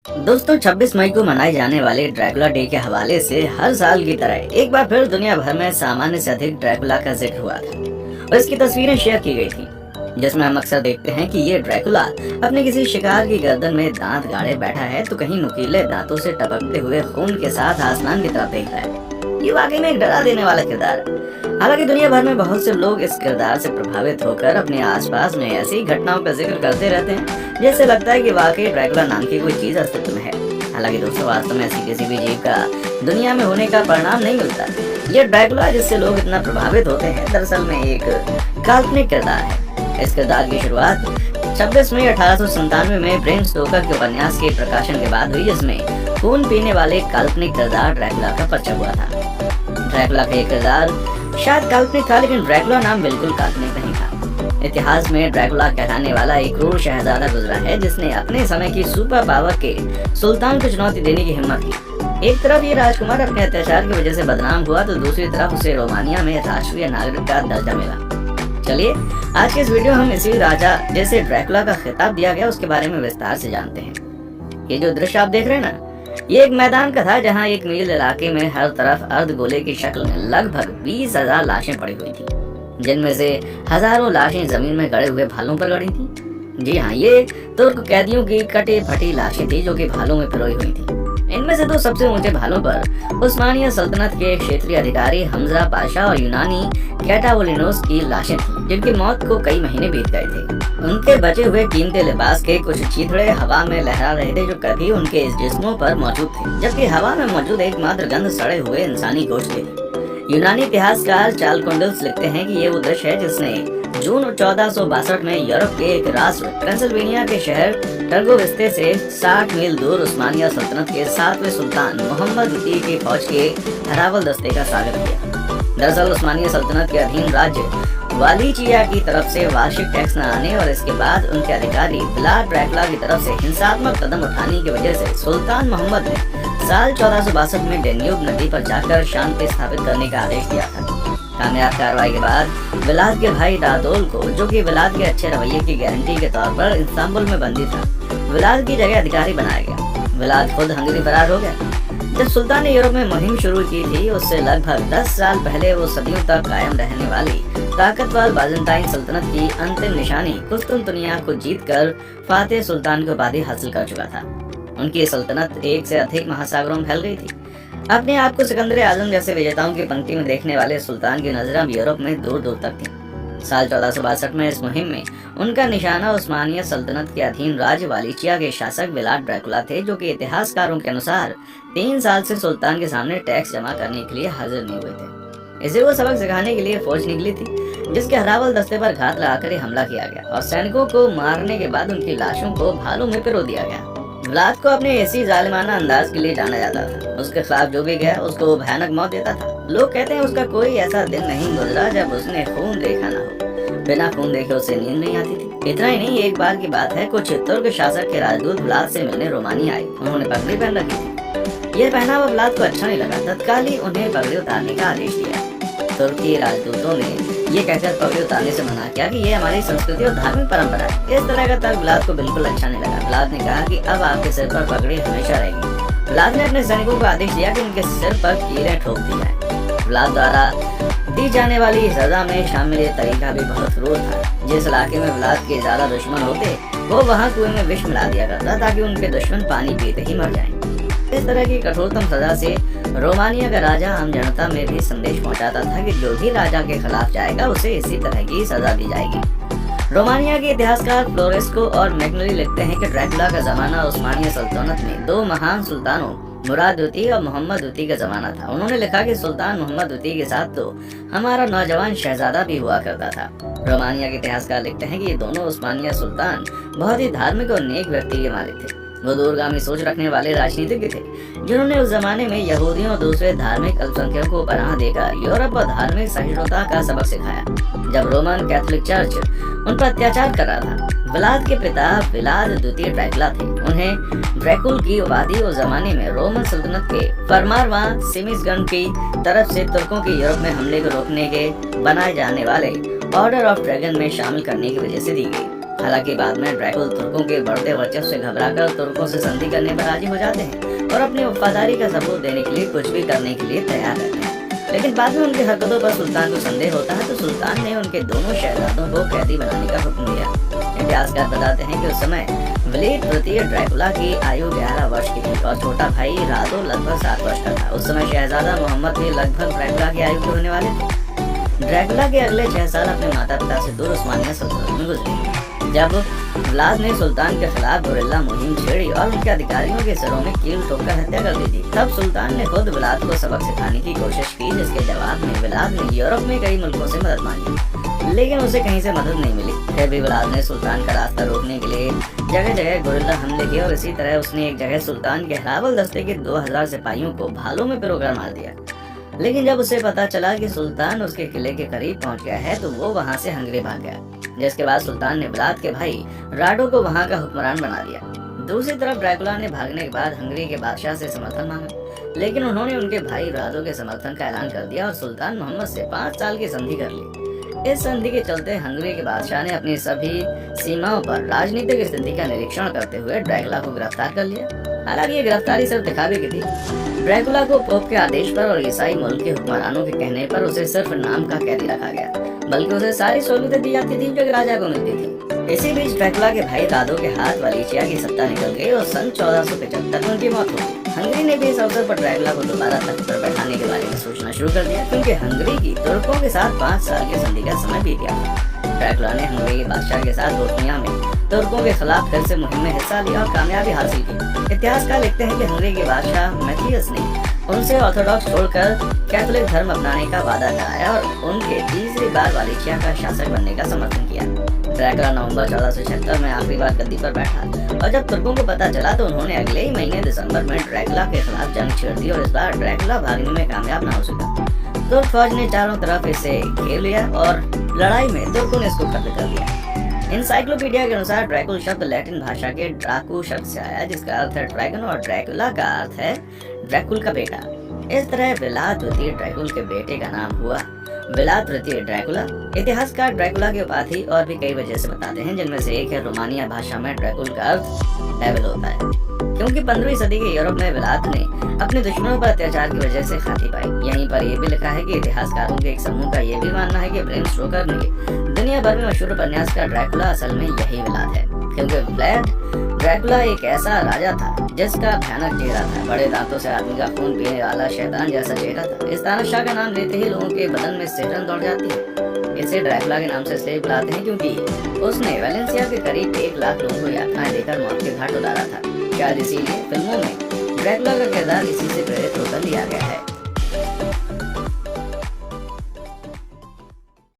दोस्तों 26 मई को मनाए जाने वाले ड्रैकुला डे के हवाले से हर साल की तरह एक बार फिर दुनिया भर में सामान्य से अधिक ड्रैकुला का जिक्र हुआ था और इसकी तस्वीरें शेयर की गई थी, जिसमें हम अक्सर देखते हैं कि ये ड्रैकुला अपने किसी शिकार की गर्दन में दांत गाड़े बैठा है तो कहीं नुकीले दांतों से टपकते हुए खून के साथ आसमान की तरफ देख रहा है। ये वाकई में एक डरा देने वाला किरदार है। हालांकि दुनिया भर में बहुत से लोग इस किरदार से प्रभावित होकर अपने आसपास में ऐसी घटनाओं का जिक्र करते रहते हैं जैसे लगता है कि वाकई ड्रैकुला नाम की कोई चीज अस्तित्व में है। हालांकि दोस्तों वास्तव में ऐसी किसी भी जीव का दुनिया में होने का परिणाम नहीं मिलता। यह ड्रैकुला जिससे लोग इतना प्रभावित होते हैं दरअसल में एक काल्पनिक किरदार है। इस किरदार की शुरुआत 26 मई 1897 में ब्रेम स्टोकर के उपन्यास के प्रकाशन के बाद हुई, जिसमें खून पीने वाले काल्पनिक किरदार ड्रैकुला का परिचय हुआ था। ड्रैकुला का एक किरदार शायद काल्पनिक था, लेकिन ड्रैकुला नाम बिल्कुल काल्पनिक नहीं था। इतिहास में ड्रैकुला कहलाने वाला एक क्रूर शहजादा गुजरा है जिसने अपने समय की सुपर पावर के सुल्तान को चुनौती देने की हिम्मत की। एक तरफ ये राजकुमार अपने अत्याचार की वजह से बदनाम हुआ तो दूसरी तरफ उसे रोमानिया में राष्ट्रीय नागरिक का दर्जा मिला। चलिए आज के इस वीडियो हम इसी राजा जैसे ड्रैकुला का खिताब दिया गया उसके बारे में विस्तार से जानते हैं। ये जो दृश्य आप देख रहे हैं ना, ये एक मैदान का था जहाँ एक मील इलाके में हर तरफ अर्धगोले की शक्ल में लगभग 20,000 लाशें पड़ी हुई थी, जिनमें से हजारों लाशें जमीन में गड़े हुए भालों पर गड़ी थी। जी हाँ, ये तुर्क कैदियों की कटी फटी लाशें थी जो कि भालों में पिरोई हुई थी। इनमें से दो सबसे ऊंचे भालों पर उस्मानिया सल्तनत के क्षेत्रीय अधिकारी हमजा पाशा और यूनानी कैटावोलिनोस की लाशें थीं, जिनकी मौत को कई महीने बीत गए थे। उनके बचे हुए कीमती लिबास के कुछ चीथड़े हवा में लहरा रहे थे जो कभी उनके इस जिस्मों पर मौजूद थे, जबकि हवा में मौजूद एकमात्र गंध सड़े हुए इंसानी गोश्त की थी। यूनानी इतिहासकार चालकोंडल्स लिखते हैं कि ये वो दृश्य है जिसने जून 1462 में यूरोप के एक राष्ट्र पेंसिल्वेनिया के शहर टर्गोविस्ते से 60 मील दूर उस्मानिया सल्तनत के 7वें सुल्तान मोहम्मद द्वितीय की फौज के हरावल दस्ते का स्वागत किया। दरअसल उस्मानिया सल्तनत के अधीन राज्य वालीचिया की तरफ से वार्षिक टैक्स न आने और इसके बाद उनके अधिकारी व्लाद ड्रैकुला की तरफ से हिंसात्मक कदम उठाने की वजह से सुल्तान मोहम्मद ने साल 1462 में डेन्यूब नदी पर जाकर शांति स्थापित करने का आदेश दिया था। कामयाब कार्रवाई के बाद व्लाद के भाई रादोल को, जो कि व्लाद के अच्छे रवैये की गारंटी के तौर पर इस्तांबुल में बंदी था, व्लाद की जगह अधिकारी बनाया गया। व्लाद खुद हंगरी फरार हो गया। जब सुल्तान ने यूरोप में मुहिम शुरू की थी उससे लगभग 10 साल पहले वो सदियों तक कायम रहने वाली ताकतवर बाजेंटाइन सल्तनत की अंतिम निशानी कुस्तुनतुनिया को जीतकर फातेह सुल्तान की उपाधि हासिल कर चुका था। उनकी सल्तनत एक से अधिक महासागरों में फैल गई थी। अपने आप को सिकंदर आजम जैसे विजेताओं की पंक्ति में देखने वाले सुल्तान की नजरें अब यूरोप में दूर दूर तक थी। साल 1462 में इस मुहिम में उनका निशाना उस्मानिया सल्तनत के अधीन राज्य वालीचिया के शासक व्लाद ड्रैकुला थे, जो कि इतिहासकारों के अनुसार 3 साल से सुल्तान के सामने टैक्स जमा करने के लिए हाजिर नहीं हुए थे। इसे वो सबक सिखाने के लिए फौज निकली थी, जिसके हरावल दस्ते पर घात लगाकर हमला किया गया और सैनिकों को मारने के बाद उनकी लाशों को भालों में पिरो दिया गया। व्लाद को अपने ऐसी जालिमाना अंदाज के लिए जाना जाता था। उसके खिलाफ जो भी गया उसको भयानक मौत देता था। लोग कहते हैं उसका कोई ऐसा दिन नहीं गुजरा जब उसने खून देखा ना हो। बिना खून देखे उसे नींद नहीं आती थी। इतना ही नहीं, एक बार की बात है, कुछ तुर्क शासक के राजदूत व्लाद से मिलने रोमानिया आए। उन्होंने पगड़ी पहन रखी थी। यह पहनावा व्लाद को अच्छा नहीं लगा। तत्काल ही उन्हें पगड़ी उतारने का आदेश दिया। तुर्की राजदूतों ने ये कहकर पगड़ी उतारने से मना किया कि ये हमारी संस्कृति और धार्मिक परंपरा है। इस तरह का तर्क व्लाद को बिल्कुल अच्छा नहीं लगा। व्लाद ने कहा कि अब आपके सिर पर पगड़ी हमेशा रहेगी। व्लाद ने अपने सैनिकों को आदेश दिया कि उनके सिर पर कीलें ठोक दी जाए। व्लाद द्वारा दी जाने वाली सजा में शामिल ये तरीका भी बहुत क्रूर था। जिस इलाके में व्लाद के ज्यादा दुश्मन होते वो वहाँ कुएं में विष मिला दिया करता ताकि उनके दुश्मन पानी पीते ही मर जाएं। इस तरह की कठोरतम सजा से रोमानिया का राजा आम जनता में भी संदेश पहुंचाता था कि जो भी राजा के खिलाफ जाएगा उसे इसी तरह की सजा दी जाएगी। रोमानिया के इतिहासकार फ्लोरेस्को और मैग्नरी लिखते हैं कि ड्रैकुला का जमाना उस्मानिया सल्तनत में 2 महान सुल्तानों मुराद द्वितीय और मोहम्मद द्वितीय का जमाना था। उन्होंने लिखा कि सुल्तान मोहम्मद द्वितीय के साथ तो हमारा नौजवान शहजादा भी हुआ करता था। रोमानिया के इतिहासकार लिखते हैं कि ये दोनों उस्मानिया सुल्तान बहुत ही धार्मिक और नेक व्यक्ति के मालिक थे। वो दूरगामी सोच रखने वाले राजनीतिज्ञ थे, जिन्होंने उस जमाने में यहूदियों और दूसरे धार्मिक अल्पसंख्यकों को पनाह देकर यूरोप और धार्मिक सहिष्णुता का सबक सिखाया जब रोमन कैथोलिक चर्च उन पर अत्याचार कर रहा था। व्लाद के पिता व्लाद द्वितीय ड्रैकुला थे। उन्हें ड्रैकुल की उपाधि उस जमाने में रोमन सल्तनत के फरमारवा सिमिसगंड की तरफ से तुर्कों के यूरोप में हमले को रोकने के बनाए जाने वाले ऑर्डर ऑफ ड्रैगन में शामिल करने की वजह से दी गई। हालांकि बाद में ड्रैकुला तुर्कों के बढ़ते वर्चस्व से घबराकर तुर्कों से संधि करने पर राजी हो जाते हैं और अपनी वफादारी का सबूत देने के लिए कुछ भी करने के लिए तैयार रहते हैं। लेकिन बाद में उनकी हरकतों पर सुल्तान को संदेह होता है, तो सुल्तान ने उनके दोनों शहजादों को कैदी बनाने का हुक्म दिया। इतिहासकार बताते हैं कि उस समय वलीद तृतीय ड्रैकुला की आयु 11 वर्ष की थी और छोटा भाई रादो लगभग 7 वर्ष का था। उस समय शहजादा मोहम्मद भी लगभग ड्रैकुला की आयु के होने वाले थे। ड्रैकुला के अगले 6 साल अपने माता पिता से दूर उस्मानिया सल्तनत में गुजरे। जब व्लाद ने सुल्तान के खिलाफ गुरिल्ला मुहिम छेड़ी और उनके अधिकारियों के सिरों में कील ठोककर हत्या कर दी थी, तब सुल्तान ने खुद व्लाद को सबक सिखाने की कोशिश की, जिसके जवाब में व्लाद ने यूरोप में कई मुल्कों से मदद मांगी, लेकिन उसे कहीं से मदद नहीं मिली। फिर भी व्लाद ने सुल्तान का रास्ता रोकने के लिए जगह जगह गुरिल्ला हमले किए और इसी तरह उसने एक जगह सुल्तान के हरावल दस्ते के 2000 सिपाहियों को भालों में पिरोकर मार दिया। लेकिन जब उसे पता चला कि सुल्तान उसके किले के करीब पहुंच गया है, तो वो वहां से हंगरी भाग गया, जिसके बाद सुल्तान ने व्लाद के भाई राडो को वहां का हुक्मरान बना दिया। दूसरी तरफ ड्रैकुला ने भागने के बाद हंगरी के बादशाह से समर्थन मांगा, लेकिन उन्होंने उनके भाई राडो के समर्थन का ऐलान कर दिया और सुल्तान मोहम्मद से 5 साल की संधि कर ली। इस संधि के चलते हंगरी के बादशाह ने अपनी सभी सीमाओं पर राजनीतिक स्थिति का निरीक्षण करते हुए ड्रैकुला को गिरफ्तार कर लिया। हालांकि ये गिरफ्तारी सिर्फ दिखावे की थी। ड्रैकुला को पोप के आदेश पर और ईसाई मुल्क के हुक्मरानों के कहने पर उसे सिर्फ नाम का कैदी रखा गया, बल्कि उसे सारी सहूलतें दी जाती थी जो राजा को मिलती थी। इसी बीच ड्रैकुला के भाई रादो के हाथ वालिचिया की सत्ता निकल गई और सन 1475 में उनकी मौत हो गई। हंगरी ने भी इस अवसर पर ड्रैकुला को दोबारा तख्त पर बैठाने के बारे में सोचना शुरू कर दिया, क्योंकि हंगरी की तुर्कों के साथ 5 साल की संधि का समय बीत गया था। ड्रैकुला ने हंगरी के बादशाह के साथ बोस्निया में तुर्कों के खिलाफ फिर से मुहिम में हिस्सा लिया और कामयाबी हासिल की। इतिहासकार लिखते हैं कि हंगरी के बादशाह मैथियस ने उनसे ऑर्थोडॉक्स छोड़कर कैथोलिक धर्म अपनाने का वादा कराया और उनके तीसरी बार वालिचिया का शासक बनने का समर्थन किया। ड्रैकुला नवंबर 1476 में आखिरी बार गद्दी पर बैठा और जब तुर्कों को पता चला तो उन्होंने अगले ही महीने दिसंबर में ड्रैकुला के खिलाफ जंग छेड़ दी और इस बार ड्रैकुला भागने में कामयाब न हो सका। तुर्क फौज ने चारों तरफ इसे घेर लिया और लड़ाई में तुर्कों ने इसको खत्म कर दिया। इंसाइक्लोपीडिया के अनुसार ड्रैकुल शब्द लैटिन भाषा के ड्राकू शब्द से आया, जिसका अर्थ है ड्रैगन, और ड्रैकुला का अर्थ है ड्रैकुल का बेटा। इस तरह व्लाद द्वितीय ड्रैकुल के बेटे का नाम हुआ व्लाद तृतीय ड्रैकुला। इतिहासकार ड्रैकुला की उपाधि और भी कई वजह से बताते हैं, जिनमें से एक है रोमानिया भाषा में ड्रैकुल का अर्थ डेविल होता है, क्योंकि 15वीं सदी के यूरोप में व्लाद ने अपने दुश्मनों पर अत्याचार की वजह से ख्याति पाई। यहीं पर यह भी लिखा है कि इतिहासकारों के एक समूह का यह भी मानना है कि ब्रेम स्टोकर ने दुनिया भर में मशहूर उपन्यासकार ड्रैकुला असल में यही व्लाद है, क्योंकि व्लाद ड्रैकुला एक ऐसा राजा था जिसका भयानक चेहरा था, बड़े दांतों से आदमी का खून पीने वाला शैतान जैसा चेहरा था। इस तानाशाह का नाम लेते ही लोगों के बदन में सिहरन दौड़ जाती है। इसे ड्रैकुला के नाम से इसलिए बुलाते हैं क्योंकि उसने वेलेंसिया के करीब 1 लाख लोगों को यातनाएं देकर मौत के घाट उतारा था। शायद इसीलिए फिल्मों में ड्रैकुला का किरदार इसी से प्रेरित होकर लिया गया है।